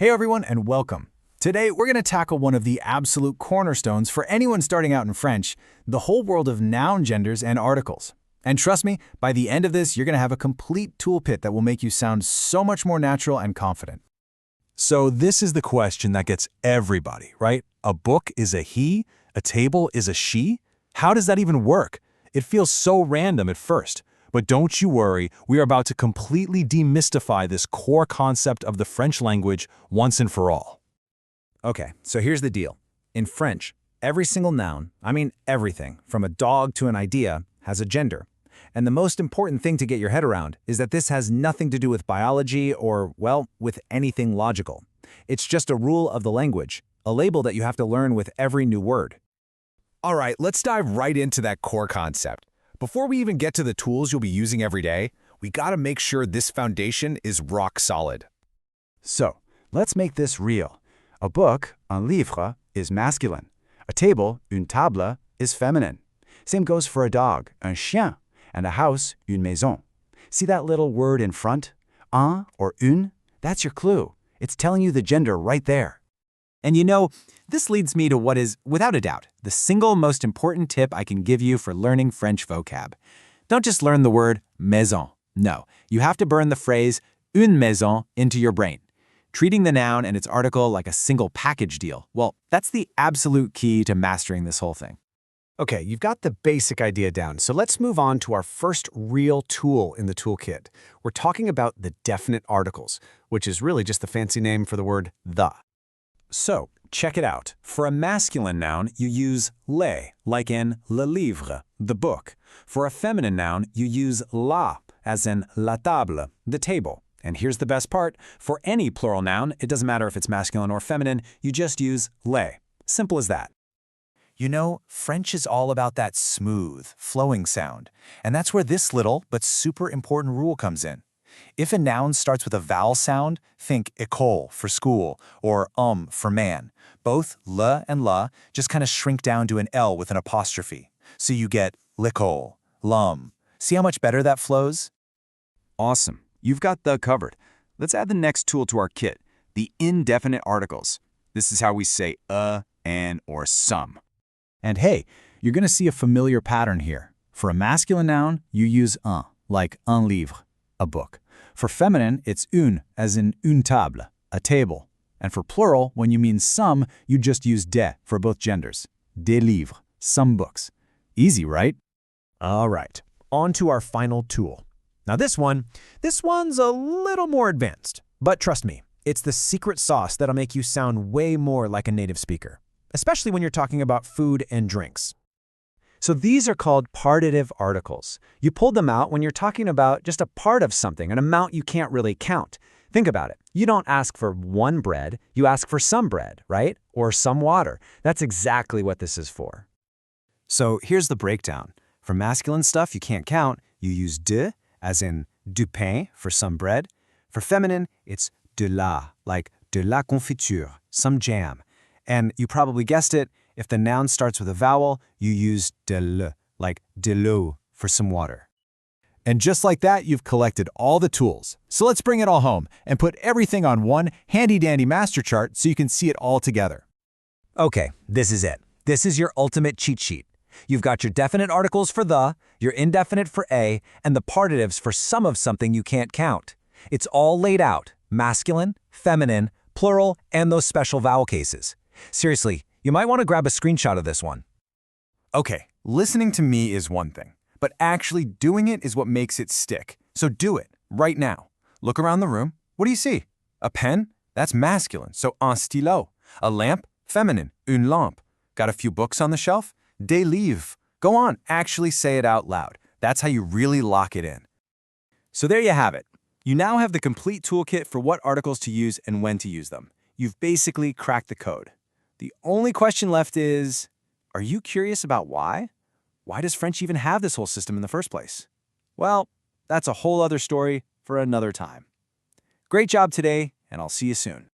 Hey everyone, and welcome. Today, we're going to tackle one of the absolute cornerstones for anyone starting out in French, the whole world of noun genders and articles. And trust me, by the end of this, you're going to have a complete toolkit that will make you sound so much more natural and confident. So this is the question that gets everybody, right? A book is a he, a table is a she? How does that even work? It feels so random at first. But don't you worry, we are about to completely demystify this core concept of the French language once and for all. Okay, so here's the deal. In French, every single noun, I mean everything, from a dog to an idea, has a gender. And the most important thing to get your head around is that this has nothing to do with biology or, well, with anything logical. It's just a rule of the language, a label that you have to learn with every new word. All right, let's dive right into that core concept. Before we even get to the tools you'll be using every day, we gotta make sure this foundation is rock solid. So, let's make this real. A book, un livre, is masculine. A table, une table, is feminine. Same goes for a dog, un chien, and a house, une maison. See that little word in front? Un or une? That's your clue. It's telling you the gender right there. And you know, this leads me to what is, without a doubt, the single most important tip I can give you for learning French vocab. Don't just learn the word maison. No, you have to burn the phrase une maison into your brain. Treating the noun and its article like a single package deal, well, that's the absolute key to mastering this whole thing. Okay, you've got the basic idea down, so let's move on to our first real tool in the toolkit. We're talking about the definite articles, which is really just the fancy name for the word the. So, check it out. For a masculine noun, you use le, like in le livre, the book. For a feminine noun, you use la, as in la table, the table. And here's the best part. For any plural noun, it doesn't matter if it's masculine or feminine, you just use le. Simple as that. You know, French is all about that smooth, flowing sound. And that's where this little but super important rule comes in. If a noun starts with a vowel sound, think école for school or for man. Both le and la just kind of shrink down to an L with an apostrophe. So you get l'école, l'homme. See how much better that flows? Awesome. You've got the covered. Let's add the next tool to our kit, the indefinite articles. This is how we say an, or some. And hey, you're going to see a familiar pattern here. For a masculine noun, you use un, like un livre, a book. For feminine, it's une, as in une table, a table. And for plural, when you mean some, you just use de for both genders. Des livres, some books. Easy, right? All right, on to our final tool. Now this one's a little more advanced, but trust me, it's the secret sauce that'll make you sound way more like a native speaker, especially when you're talking about food and drinks. So these are called partitive articles. You pull them out when you're talking about just a part of something, an amount you can't really count. Think about it. You don't ask for one bread, you ask for some bread, right? Or some water. That's exactly what this is for. So here's the breakdown. For masculine stuff you can't count, you use de, as in du pain for some bread. For feminine, it's de la, like de la confiture, some jam. And you probably guessed it, if the noun starts with a vowel, you use de le, like de l'eau for some water. And just like that, you've collected all the tools. So let's bring it all home and put everything on one handy-dandy master chart so you can see it all together. Okay, this is it. This is your ultimate cheat sheet. You've got your definite articles for the, your indefinite for a, and the partitives for some of something you can't count. It's all laid out, masculine, feminine, plural, and those special vowel cases. Seriously, you might want to grab a screenshot of this one. Okay, listening to me is one thing, but actually doing it is what makes it stick. So do it, right now. Look around the room. What do you see? A pen? That's masculine, so un stylo. A lamp? Feminine, une lampe. Got a few books on the shelf? Des livres. Go on, actually say it out loud. That's how you really lock it in. So there you have it. You now have the complete toolkit for what articles to use and when to use them. You've basically cracked the code. The only question left is, are you curious about why? Why does French even have this whole system in the first place? Well, that's a whole other story for another time. Great job today, and I'll see you soon.